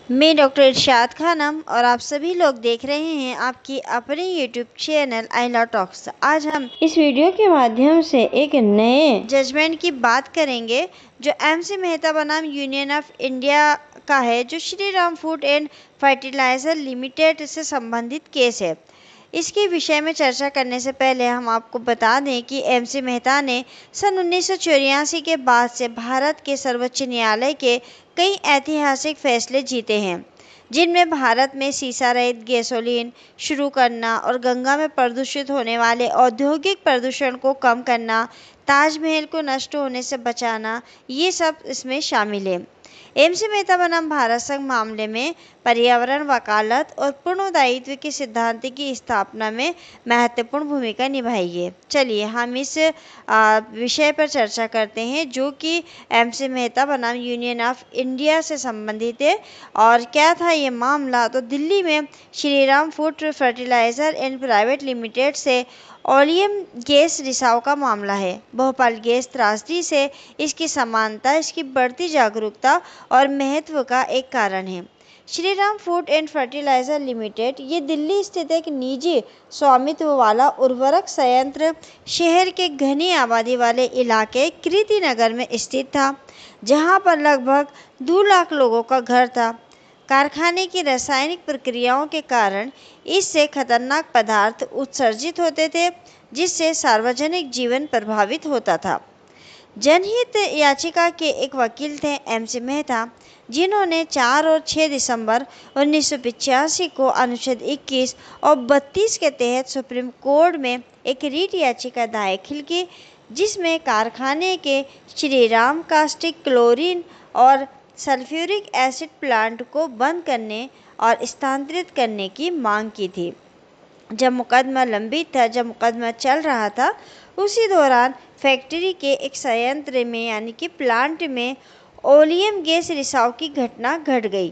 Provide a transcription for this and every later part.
मैं डॉक्टर इरशाद खानम और आप सभी लोग देख रहे हैं आपकी अपने यूट्यूब चैनल आइला टॉक्स। आज हम इस वीडियो के माध्यम से एक नए जजमेंट की बात करेंगे जो MC मेहता बनाम यूनियन ऑफ इंडिया का है, जो Shri Ram food and fertilizer limited से संबंधित केस है। इसके विषय में चर्चा करने से पहले हम आपको बता दें कि MC मेहता ने सन 1984 के बाद से भारत के सर्वोच्च न्यायालय के कई ऐतिहासिक फैसले जीते हैं, जिनमें भारत में सीसा रहित गैसोलीन शुरू करना और गंगा में प्रदूषित होने वाले औद्योगिक प्रदूषण को कम करना, ताजमहल को नष्ट होने से बचाना, ये सब इसमें शामिल है। MC मेहता बनाम भारत संघ मामले में पर्यावरण वकालत और पूर्ण दायित्व के सिद्धांत की स्थापना में महत्वपूर्ण भूमिका निभाई है। चलिए हम इस विषय पर चर्चा करते हैं, जो कि MC मेहता बनाम यूनियन ऑफ इंडिया से संबंधित है। और क्या था ये मामला? तो दिल्ली में Shri Ram food fertilizer and private limited से ओलियम गैस रिसाव का मामला है। भोपाल गैस त्रासदी से इसकी समानता, इसकी बढ़ती जागरूकता और महत्व का एक कारण है। Shri Ram food and fertilizer limited ये दिल्ली स्थित एक निजी स्वामित्व वाला उर्वरक संयंत्र शहर के घनी आबादी वाले इलाके कृति नगर में स्थित था, जहां पर लगभग 2 लाख लोगों का घर था। कारखाने की रासायनिक प्रक्रियाओं के कारण इससे खतरनाक पदार्थ उत्सर्जित होते थे, जिससे सार्वजनिक जीवन प्रभावित होता था। जनहित याचिका के एक वकील थे MC मेहता, जिन्होंने 4 और 6 दिसंबर 1985 को अनुच्छेद 21 और 32 के तहत सुप्रीम कोर्ट में एक रीट याचिका दाखिल की, जिसमें कारखाने के श्रीराम कास्टिक क्लोरीन और सल्फ्यूरिक एसिड प्लांट को बंद करने और स्थानांतरित करने की मांग की थी। जब मुकदमा लंबित था, जब मुकदमा चल रहा था, उसी दौरान फैक्ट्री के एक संयंत्र में यानी कि प्लांट में ओलियम गैस रिसाव की घटना घट गई,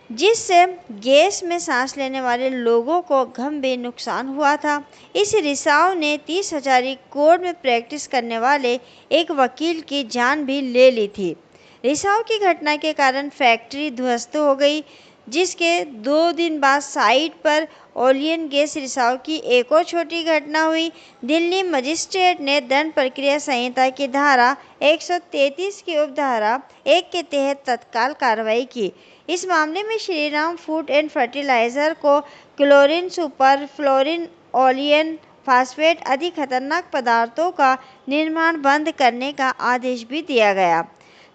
जिससे गैस में सांस लेने वाले लोगों को गंभीर नुकसान हुआ था। इस रिसाव ने 30,000 कोर्ट में प्रैक्टिस करने वाले एक वकील की जान भी ले ली थी। रिसाव की घटना के कारण फैक्ट्री ध्वस्त हो गई, जिसके 2 दिन बाद साइट पर ओलियन गैस रिसाव की एक और छोटी घटना हुई। दिल्ली मजिस्ट्रेट ने दंड प्रक्रिया संहिता की धारा 133 की उपधारा 1 के तहत तत्काल कार्रवाई की। इस मामले में श्रीराम फूड एंड फर्टिलाइजर को क्लोरीन, सुपर फ्लोरीन, ओलियन फास्फेट आदि खतरनाक पदार्थों का निर्माण बंद करने का आदेश भी दिया गया।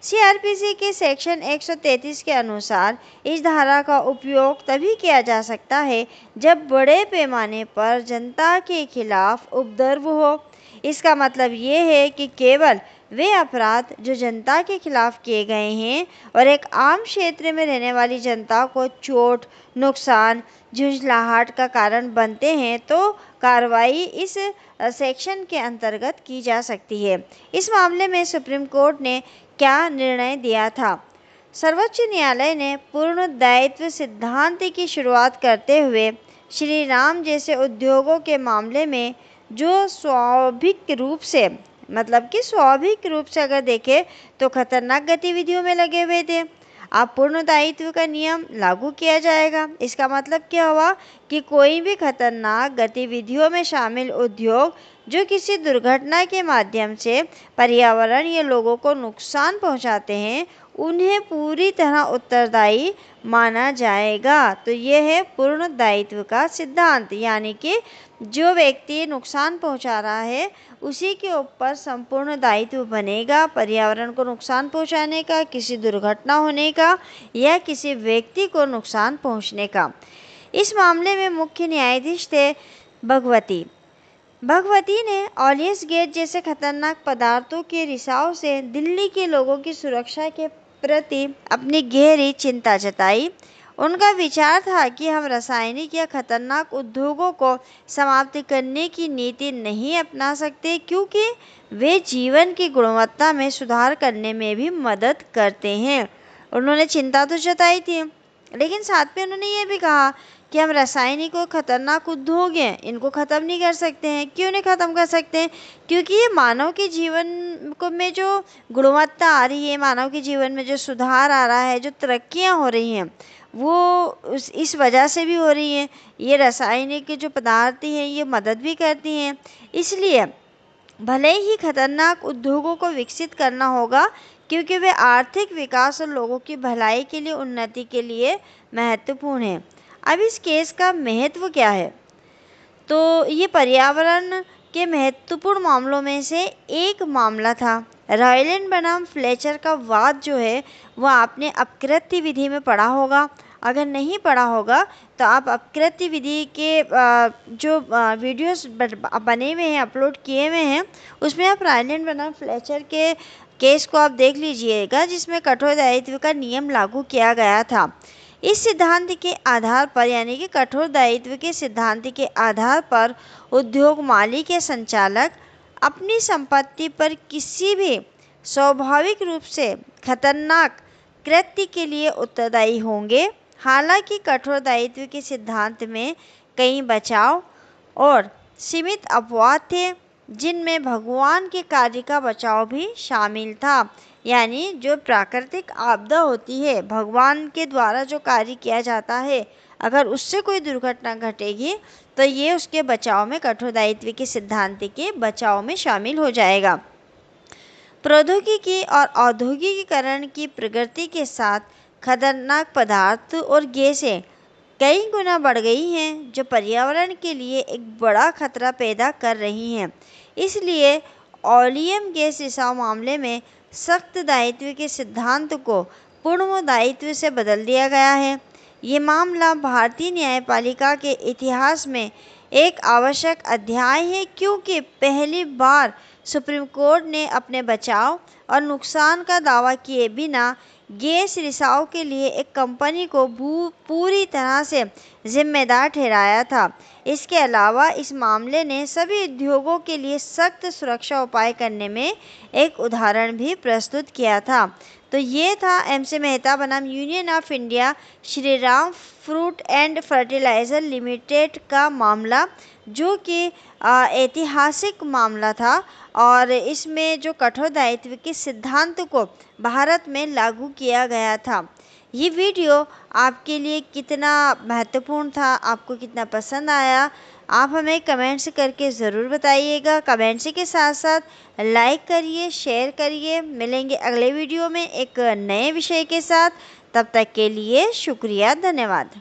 CRPC के सेक्शन 133 के अनुसार इस धारा का उपयोग तभी किया जा सकता है जब बड़े पैमाने पर जनता के खिलाफ उपद्रव हो। इसका मतलब ये है कि केवल वे अपराध जो जनता के खिलाफ किए गए हैं और एक आम क्षेत्र में रहने वाली जनता को चोट, नुकसान, झुंझलाहट का कारण बनते हैं, तो कार्रवाई इस सेक्शन के अंतर्गत की जा सकती है। इस मामले में सुप्रीम कोर्ट ने क्या निर्णय दिया था? सर्वोच्च न्यायालय ने पूर्ण दायित्व सिद्धांत की शुरुआत करते हुए श्री राम जैसे उद्योगों के मामले में जो स्वाभाविक रूप से अगर देखें तो खतरनाक गतिविधियों में लगे हुए थे, अब पूर्ण दायित्व का नियम लागू किया जाएगा। इसका मतलब क्या हुआ कि कोई भी खतरनाक गतिविधियों में शामिल उद्योग जो किसी दुर्घटना के माध्यम से पर्यावरण या लोगों को नुकसान पहुंचाते हैं, उन्हें पूरी तरह उत्तरदायी माना जाएगा। तो यह है पूर्ण दायित्व का सिद्धांत, यानी कि जो व्यक्ति नुकसान पहुंचा रहा है उसी के ऊपर संपूर्ण दायित्व बनेगा, पर्यावरण को नुकसान पहुंचाने का, किसी दुर्घटना होने का या किसी व्यक्ति को नुकसान पहुंचने का। इस मामले में मुख्य न्यायाधीश थे भगवती ने ओलियस गैस जैसे खतरनाक पदार्थों के रिसाव से दिल्ली के लोगों की सुरक्षा के प्रति अपनी गहरी चिंता जताई। उनका विचार था कि हम रासायनिक या खतरनाक उद्योगों को समाप्त करने की नीति नहीं अपना सकते, क्योंकि वे जीवन की गुणवत्ता में सुधार करने में भी मदद करते हैं। उन्होंने चिंता तो जताई थी, लेकिन साथ में उन्होंने ये भी कहा कि हम रासायनिक और खतरनाक उद्योग हैं, इनको ख़त्म नहीं कर सकते हैं। क्यों नहीं ख़त्म कर सकते हैं? क्योंकि ये मानव के जीवन को में जो गुणवत्ता आ रही है, मानव के जीवन में जो सुधार आ रहा है, जो तरक्कियां हो रही हैं, वो इस वजह से भी हो रही हैं। ये रासायनिक जो पदार्थ हैं ये मदद भी करती हैं। इसलिए भले ही खतरनाक उद्योगों को विकसित करना होगा, क्योंकि वे आर्थिक विकास और लोगों की भलाई के लिए, उन्नति के लिए महत्वपूर्ण है। अब इस केस का महत्व क्या है? तो ये पर्यावरण के महत्वपूर्ण मामलों में से एक मामला था। रॉयलेट बनाम फ्लेचर का वाद जो है वो आपने अपकृत्य विधि में पढ़ा होगा। अगर नहीं पढ़ा होगा तो आप अपकृत्य विधि के जो वीडियोस बने हुए हैं, अपलोड किए हुए हैं, उसमें आप रॉयलेट बनाम फ्लेचर के केस को आप देख लीजिएगा, जिसमें कठोर दायित्व का नियम लागू किया गया था। इस सिद्धांत के आधार पर, यानी कि कठोर दायित्व के सिद्धांत के आधार पर, उद्योग मालिक या संचालक अपनी संपत्ति पर किसी भी स्वाभाविक रूप से खतरनाक कृत्य के लिए उत्तरदायी होंगे। हालांकि कठोर दायित्व के सिद्धांत में कई बचाव और सीमित अपवाद थे, जिनमें भगवान के कार्य का बचाव भी शामिल था। यानी जो प्राकृतिक आपदा होती है, भगवान के द्वारा जो कार्य किया जाता है, अगर उससे कोई दुर्घटना घटेगी तो ये उसके बचाव में, कठोर दायित्व के सिद्धांत के बचाव में शामिल हो जाएगा। प्रौद्योगिकी और औद्योगिकीकरण की प्रगति के साथ खतरनाक पदार्थ और गैसें कई गुना बढ़ गई हैं, जो पर्यावरण के लिए एक बड़ा खतरा पैदा कर रही हैं। इसलिए ऑलियम गैस रिसाव मामले में सख्त दायित्व के सिद्धांत को पूर्ण दायित्व से बदल दिया गया है। ये मामला भारतीय न्यायपालिका के इतिहास में एक आवश्यक अध्याय है, क्योंकि पहली बार सुप्रीम कोर्ट ने अपने बचाव और नुकसान का दावा किए बिना गैस रिसाव के लिए एक कंपनी को पूरी तरह से जिम्मेदार ठहराया था। इसके अलावा इस मामले ने सभी उद्योगों के लिए सख्त सुरक्षा उपाय करने में एक उदाहरण भी प्रस्तुत किया था। तो ये था MC मेहता बनाम union of India Shriram fruit and fertiliser limited का मामला, जो कि ऐतिहासिक मामला था और इसमें जो कठोर दायित्व के सिद्धांत को भारत में लागू किया गया था। ये वीडियो आपके लिए कितना महत्वपूर्ण था, आपको कितना पसंद आया, आप हमें कमेंट्स करके ज़रूर बताइएगा। कमेंट्स के साथ साथ लाइक करिए, शेयर करिए। मिलेंगे अगले वीडियो में एक नए विषय के साथ। तब तक के लिए शुक्रिया, धन्यवाद।